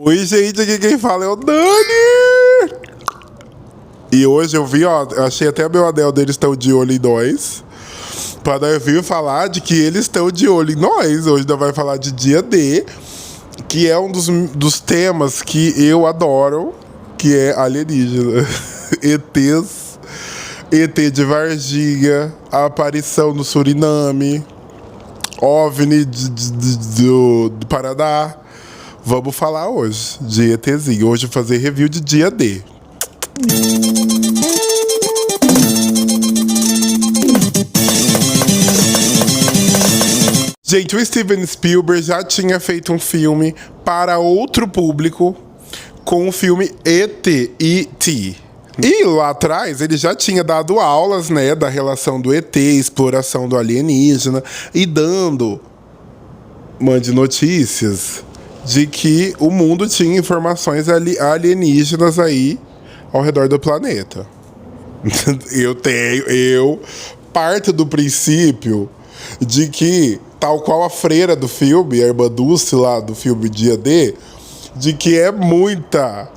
Oi, gente, aqui quem fala é o Dani! E hoje eu vi, ó, achei até meu anel deles estão de olho em nós. Pra nós vir falar de que eles estão de olho em nós. Hoje nós vai falar de Dia D, que é um dos temas que eu adoro, que é alienígena. ETs, ET de Varginha, a aparição no Suriname, OVNI do Paraná. Vamos falar hoje de ETzinho. Hoje fazer review de Dia D. Gente, o Steven Spielberg já tinha feito um filme para outro público com o filme E.T. E lá atrás ele já tinha dado aulas, né, da relação do ET, exploração do alienígena, e dando de notícias de que o mundo tinha informações alienígenas aí ao redor do planeta. Eu parto do princípio de que, tal qual a freira do filme, a irmã Dulce lá do filme Dia D, de que é muita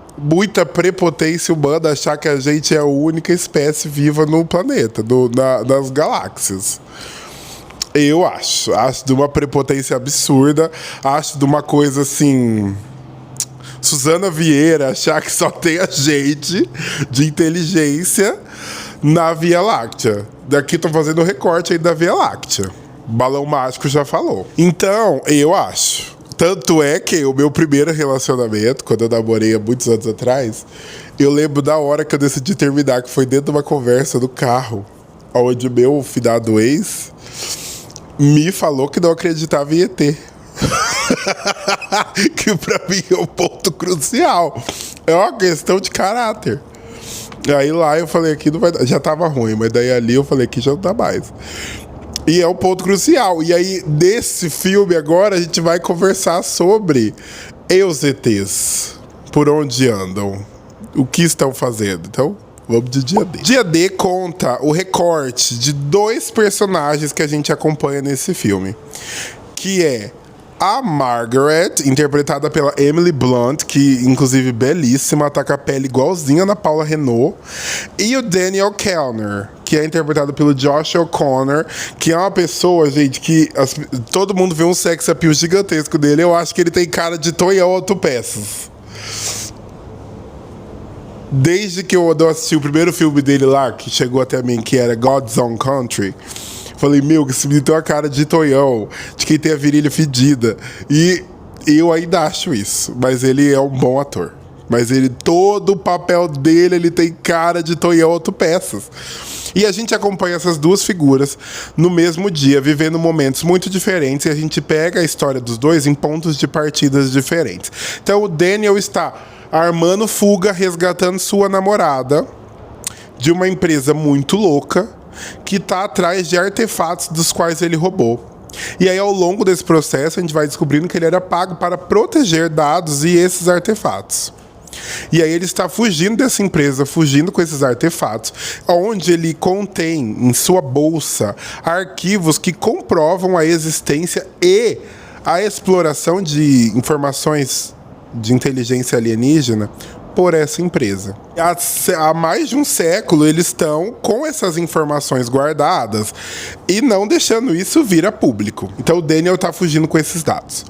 prepotência humana achar que a gente é a única espécie viva no planeta, nas galáxias. Eu acho de uma prepotência absurda, acho de uma coisa assim... Suzana Vieira achar que só tem a gente de inteligência na Via Láctea. Daqui tô fazendo o recorte aí da Via Láctea. Balão Mágico já falou. Então, eu acho. Tanto é que o meu primeiro relacionamento, quando eu namorei há muitos anos atrás, eu lembro da hora que eu decidi terminar, que foi dentro de uma conversa do carro, onde meu finado ex me falou que não acreditava em ET. Que pra mim é um ponto crucial. É uma questão de caráter. Aí lá eu falei, aqui não vai dar. Já tava ruim, mas daí ali eu falei, aqui já não dá mais. E é um ponto crucial. E aí, nesse filme agora, a gente vai conversar sobre os ETs. Por onde andam. O que estão fazendo. Então, vamos de Dia D. Dia D conta o recorte de 2 personagens que a gente acompanha nesse filme. Que é a Margaret, interpretada pela Emily Blunt, que inclusive belíssima, tá com a pele igualzinha na Paula Renault. E o Daniel Kellner, que é interpretado pelo Josh O'Connor, que é uma pessoa, gente, que todo mundo vê um sex appeal gigantesco dele. Eu acho que ele tem cara de Tonhão Autopeças. Desde que eu assisti o primeiro filme dele lá, que chegou até mim, que era God's Own Country, falei, meu, esse menino tem uma cara de Tonhão, de quem tem a virilha fedida. E eu ainda acho isso, mas ele é um bom ator. Mas todo o papel dele, ele tem cara de Tonhão Autopeças. E a gente acompanha essas 2 figuras no mesmo dia, vivendo momentos muito diferentes, e a gente pega a história dos 2 em pontos de partidas diferentes. Então o Daniel está armando fuga, resgatando sua namorada de uma empresa muito louca, que está atrás de artefatos dos quais ele roubou. E aí, ao longo desse processo, a gente vai descobrindo que ele era pago para proteger dados e esses artefatos. E aí ele está fugindo dessa empresa, fugindo com esses artefatos, onde ele contém em sua bolsa arquivos que comprovam a existência e a exploração de informações de inteligência alienígena por essa empresa. Há mais de um século eles estão com essas informações guardadas e não deixando isso vir a público. Então o Daniel está fugindo com esses dados.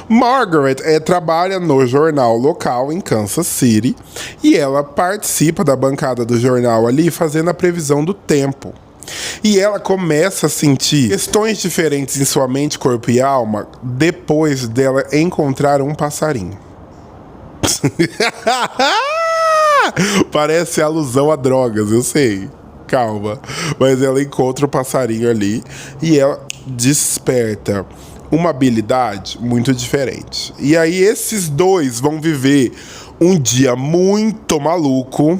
Margaret trabalha no jornal local em Kansas City e ela participa da bancada do jornal ali fazendo a previsão do tempo. E ela começa a sentir questões diferentes em sua mente, corpo e alma depois dela encontrar um passarinho. Parece alusão a drogas, eu sei. Calma. Mas ela encontra o passarinho ali e ela desperta uma habilidade muito diferente. E aí esses 2 vão viver um dia muito maluco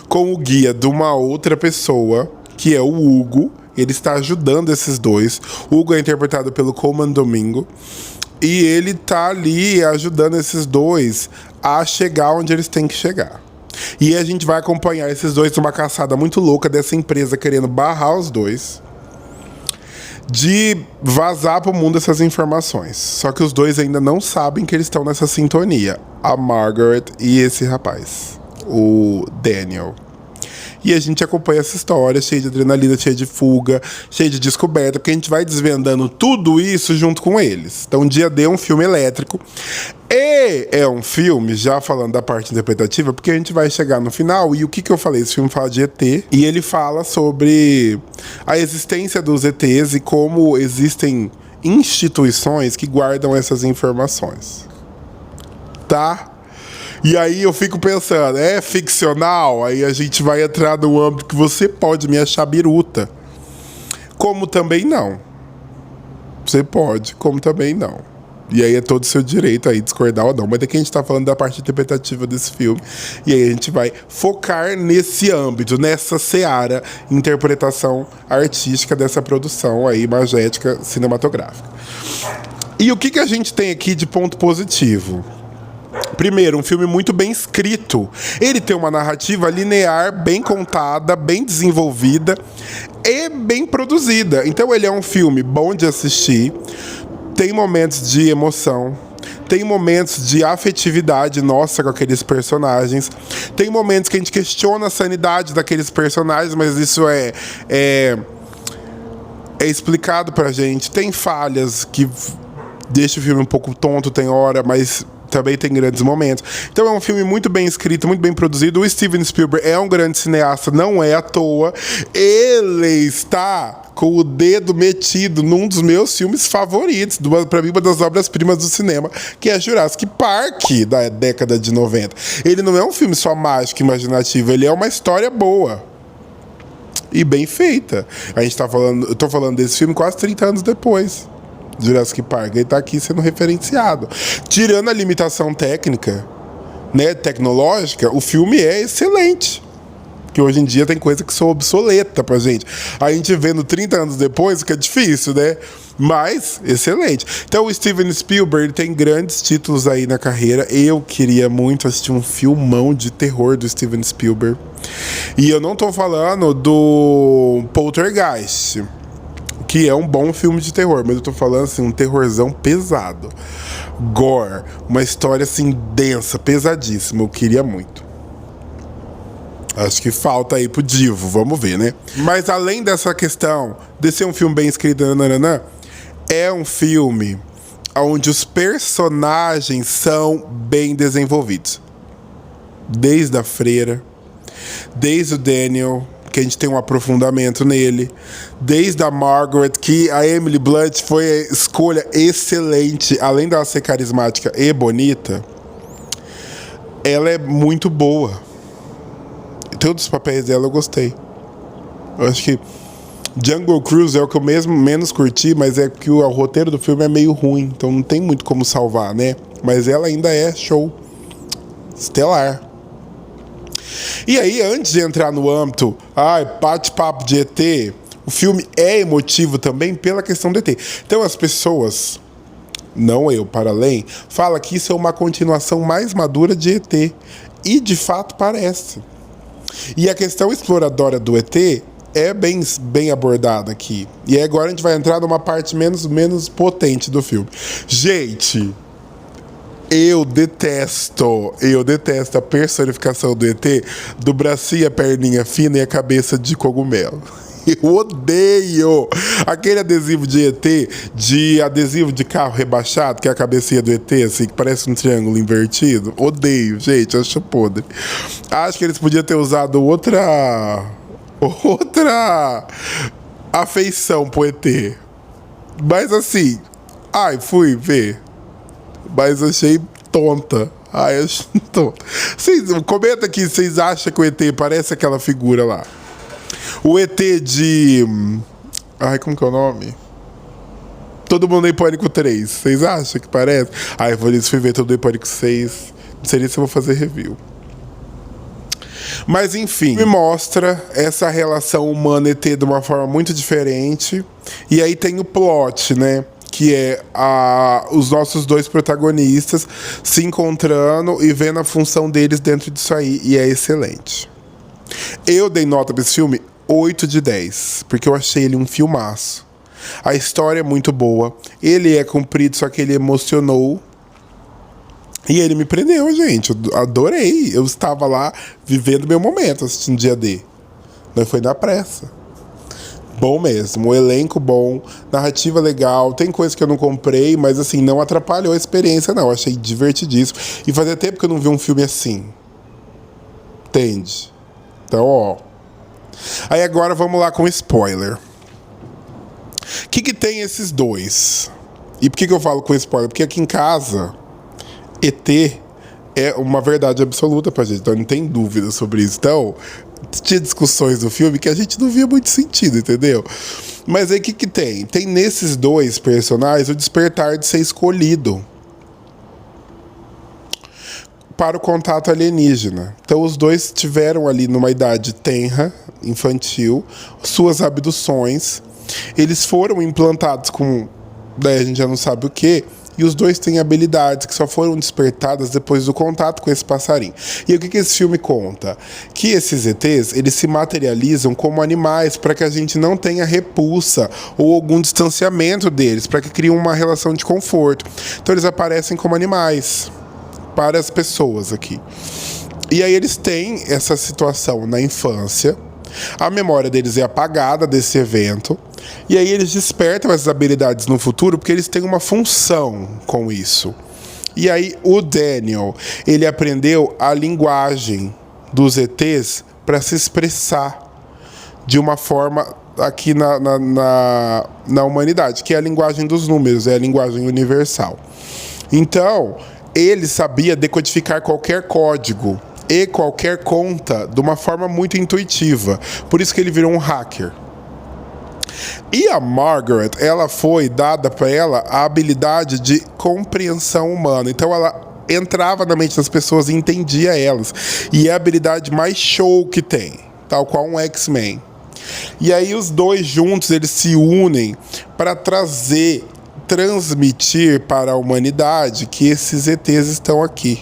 com o guia de uma outra pessoa, que é o Hugo. Ele está ajudando esses 2. O Hugo é interpretado pelo Colman Domingo. E ele tá ali ajudando esses 2 a chegar onde eles têm que chegar. E a gente vai acompanhar esses 2 numa caçada muito louca dessa empresa querendo barrar os 2. de vazar pro mundo essas informações. Só que os dois ainda não sabem que eles estão nessa sintonia. A Margaret e esse rapaz, o Daniel. E a gente acompanha essa história cheia de adrenalina, cheia de fuga, cheia de descoberta, porque a gente vai desvendando tudo isso junto com eles. Então, Dia D é um filme elétrico. E é um filme, já falando da parte interpretativa, porque a gente vai chegar no final, e o que eu falei? Esse filme fala de ET, e ele fala sobre a existência dos ETs e como existem instituições que guardam essas informações. Tá? E aí eu fico pensando, é ficcional? Aí a gente vai entrar no âmbito que você pode me achar biruta. Como também não. Você pode, como também não. E aí é todo o seu direito aí discordar ou não. Mas daqui a gente tá falando da parte interpretativa desse filme. E aí a gente vai focar nesse âmbito, nessa seara, interpretação artística dessa produção aí, magética, cinematográfica. E o que a gente tem aqui de ponto positivo? Primeiro, um filme muito bem escrito. Ele tem uma narrativa linear, bem contada, bem desenvolvida e bem produzida. Então ele é um filme bom de assistir, tem momentos de emoção, tem momentos de afetividade nossa com aqueles personagens, tem momentos que a gente questiona a sanidade daqueles personagens, mas isso é explicado pra gente. Tem falhas que deixam o filme um pouco tonto, tem hora, mas também tem grandes momentos. Então é um filme muito bem escrito, muito bem produzido. O Steven Spielberg é um grande cineasta, não é à toa. Ele está com o dedo metido num dos meus filmes favoritos, pra mim uma das obras-primas do cinema, que é Jurassic Park, da década de 90. Ele não é um filme só mágico, imaginativo, ele é uma história boa. E bem feita. Eu tô falando desse filme quase 30 anos depois. Jurassic Park, ele tá aqui sendo referenciado. Tirando a limitação técnica, né, tecnológica, o filme é excelente. Porque hoje em dia tem coisa que são obsoleta pra gente. A gente vendo 30 anos depois, que é difícil, né? Mas, excelente. Então, o Steven Spielberg tem grandes títulos aí na carreira. Eu queria muito assistir um filmão de terror do Steven Spielberg. E eu não tô falando do Poltergeist, que é um bom filme de terror, mas eu tô falando assim, um terrorzão pesado. Gore, uma história assim densa, pesadíssima, eu queria muito. Acho que falta aí pro Divo, vamos ver, né? Mas além dessa questão de ser um filme bem escrito, é um filme onde os personagens são bem desenvolvidos. Desde a freira, desde o Daniel, que a gente tem um aprofundamento nele, desde a Margaret, que a Emily Blunt foi a escolha excelente, além dela ser carismática e bonita, ela é muito boa. Todos os papéis dela eu gostei. Eu acho que Jungle Cruise é o que eu menos curti, mas é que o roteiro do filme é meio ruim, então não tem muito como salvar, né? Mas ela ainda é show. Estelar. E aí, antes de entrar no âmbito, bate-papo de ET, o filme é emotivo também pela questão do ET. Então as pessoas, não eu, para além, falam que isso é uma continuação mais madura de ET. E de fato parece. E a questão exploradora do ET é bem abordada aqui. E agora a gente vai entrar numa parte menos potente do filme. Gente, eu detesto a personificação do ET do bracinho, a perninha fina e a cabeça de cogumelo. Eu odeio aquele adesivo de ET, de adesivo de carro rebaixado, que é a cabecinha do ET, assim, que parece um triângulo invertido. Odeio, gente, acho podre. Acho que eles podiam ter usado outra afeição pro ET. Mas assim, fui ver. Mas achei tonta. Achei tonta. Comenta aqui se vocês acham que o ET parece aquela figura lá. O ET de... como que é o nome? Todo Mundo em Pânico 3. Vocês acham que parece? Eu vou fui ver Todo Mundo em Pânico 6. Não sei nem se eu vou fazer review. Mas enfim, me mostra essa relação humana-ET de uma forma muito diferente. E aí tem o plot, né? Que é os nossos dois protagonistas se encontrando e vendo a função deles dentro disso aí. E é excelente. Eu dei nota pra esse filme 8 de 10, porque eu achei ele um filmaço. A história é muito boa. Ele é comprido, só que ele emocionou. E ele me prendeu, gente. Eu adorei. Eu estava lá vivendo meu momento assistindo dia D. Não foi na pressa. Bom mesmo. O elenco bom. Narrativa legal. Tem coisa que eu não comprei, mas assim, não atrapalhou a experiência, não. Achei divertidíssimo. E fazia tempo que eu não vi um filme assim. Entende? Então, ó. Aí agora vamos lá com spoiler. O que tem esses dois? E por que eu falo com spoiler? Porque aqui em casa, ET é uma verdade absoluta pra gente, então não tem dúvida sobre isso. Então, tinha discussões do filme que a gente não via muito sentido, entendeu? Mas aí o que tem? Tem nesses dois personagens o despertar de ser escolhido para o contato alienígena. Então os dois tiveram ali numa idade tenra, infantil, suas abduções. Eles foram implantados com... Daí a gente já não sabe o que. E os dois têm habilidades que só foram despertadas depois do contato com esse passarinho. E o que esse filme conta? Que esses ETs, eles se materializam como animais para que a gente não tenha repulsa ou algum distanciamento deles, para que criem uma relação de conforto. Então eles aparecem como animais para as pessoas aqui. E aí eles têm essa situação na infância. A memória deles é apagada desse evento. E aí eles despertam essas habilidades no futuro porque eles têm uma função com isso. E aí o Daniel, ele aprendeu a linguagem dos ETs para se expressar de uma forma aqui na humanidade, que é a linguagem dos números, é a linguagem universal. Então, ele sabia decodificar qualquer código e qualquer conta de uma forma muito intuitiva. Por isso que ele virou um hacker. E a Margaret, ela foi dada para ela a habilidade de compreensão humana. Então ela entrava na mente das pessoas e entendia elas. E é a habilidade mais show que tem, tal qual um X-Men. E aí os dois juntos, eles se unem para transmitir para a humanidade que esses ETs estão aqui,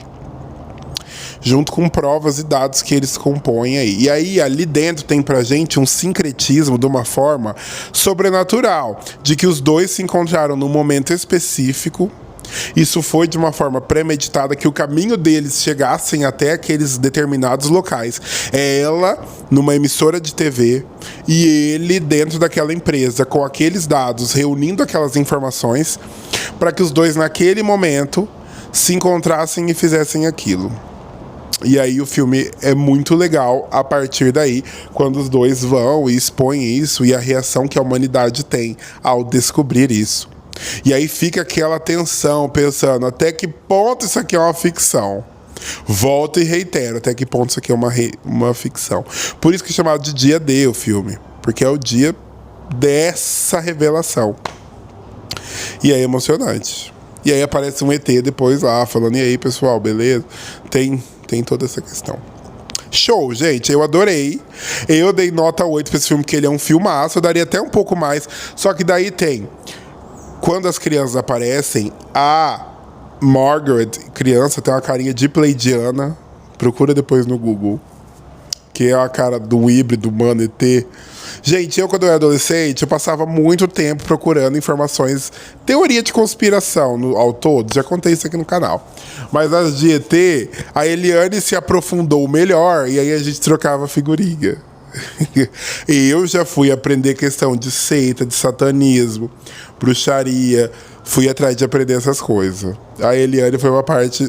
junto com provas e dados que eles compõem aí. E aí, ali dentro tem pra gente um sincretismo de uma forma sobrenatural, de que os dois se encontraram num momento específico. Isso foi de uma forma premeditada, que o caminho deles chegassem até aqueles determinados locais. É ela numa emissora de TV e ele dentro daquela empresa, com aqueles dados, reunindo aquelas informações, para que os dois naquele momento se encontrassem e fizessem aquilo. E aí o filme é muito legal a partir daí, quando os dois vão e expõem isso e a reação que a humanidade tem ao descobrir isso. E aí fica aquela tensão, pensando até que ponto isso aqui é uma ficção. Volto e reitero, até que ponto isso aqui é uma ficção. Por isso que é chamado de Dia D o filme, porque é o dia dessa revelação. E é emocionante. E aí aparece um ET depois lá, falando, e aí pessoal, beleza? Tem toda essa questão. Show, gente, eu adorei. Eu dei nota 8 pra esse filme, porque ele é um filmaço. Eu daria até um pouco mais. Só que daí tem... Quando as crianças aparecem, a Margaret, criança, tem uma carinha de pleidiana. Procura depois no Google. Que é a cara do híbrido humano ET. Gente, eu quando eu era adolescente, eu passava muito tempo procurando informações, teoria de conspiração ao todo, já contei isso aqui no canal. Mas as de ET, a Eliane se aprofundou melhor e aí a gente trocava figurinha. E eu já fui aprender questão de seita, de satanismo, bruxaria, fui atrás de aprender essas coisas. A Eliane foi uma parte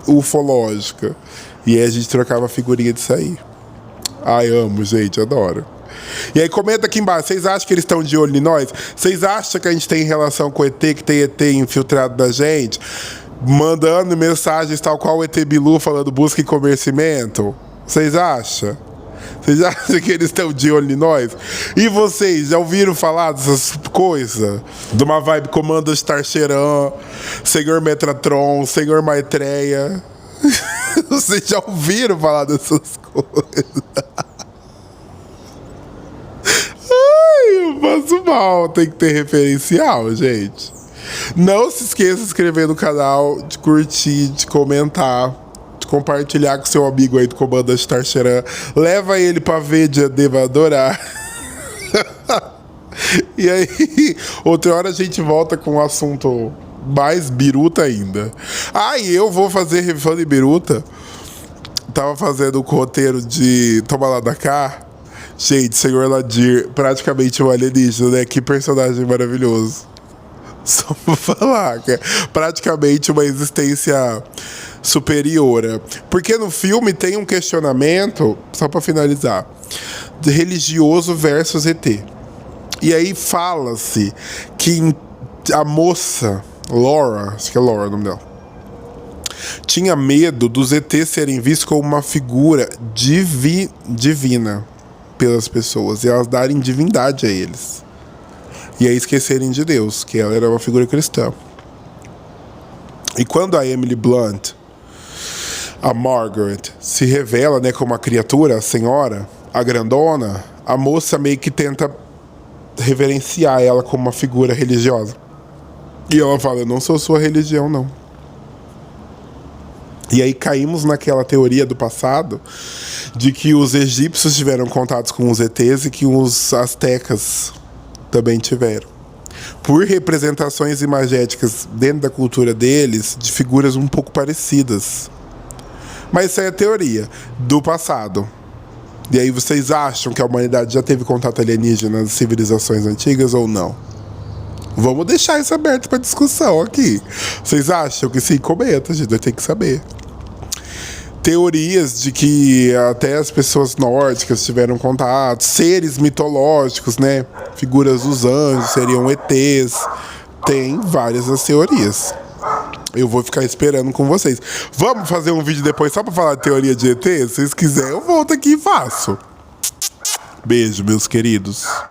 ufológica. E aí a gente trocava figurinha disso aí. Ai, amo, gente, adoro. E aí comenta aqui embaixo, vocês acham que eles estão de olho em nós? Vocês acham que a gente tem relação com o ET, que tem ET infiltrado da gente? Mandando mensagens tal qual o ET Bilu falando busca e comercimento? Vocês acham? Vocês acham que eles estão de olho em nós? E vocês, já ouviram falar dessas coisas? De uma vibe Comando Starcheran, Senhor Metatron, Senhor Maitreya? Vocês já ouviram falar dessas coisas? Ai, eu passo mal. Tem que ter referencial, gente. Não se esqueça de se inscrever no canal, de curtir, de comentar, de compartilhar com seu amigo aí do Comando Starcheran. Leva ele pra ver Dia D, vai adorar. E aí, outra hora a gente volta com um assunto mais biruta ainda. Ah, e eu vou fazer review de biruta. Tava fazendo o roteiro de Toma Lá da Cá. Gente, Senhor Ladir, praticamente um alienígena, né? Que personagem maravilhoso. Só vou falar, que é praticamente uma existência superior. Porque no filme tem um questionamento, só pra finalizar, de religioso versus ET. E aí fala-se que a moça, Laura, acho que é Laura o nome dela, tinha medo dos ETs serem vistos como uma figura divina pelas pessoas e elas darem divindade a eles. E aí esquecerem de Deus, que ela era uma figura cristã. E quando a Emily Blunt, a Margaret, se revela, né, como uma criatura, a senhora, a grandona, a moça meio que tenta reverenciar ela como uma figura religiosa. E ela fala, eu não sou sua religião, não. E aí caímos naquela teoria do passado de que os egípcios tiveram contatos com os ETs e que os astecas também tiveram. Por representações imagéticas dentro da cultura deles, de figuras um pouco parecidas. Mas isso é a teoria do passado. E aí vocês acham que a humanidade já teve contato alienígena nas civilizações antigas ou não? Vamos deixar isso aberto para discussão aqui. Vocês acham que sim? Comenta, gente, eu tenho que saber. Teorias de que até as pessoas nórdicas tiveram contato, seres mitológicos, né? Figuras dos anjos, seriam ETs. Tem várias as teorias. Eu vou ficar esperando com vocês. Vamos fazer um vídeo depois só pra falar de teoria de ET? Se vocês quiserem, eu volto aqui e faço. Beijo, meus queridos.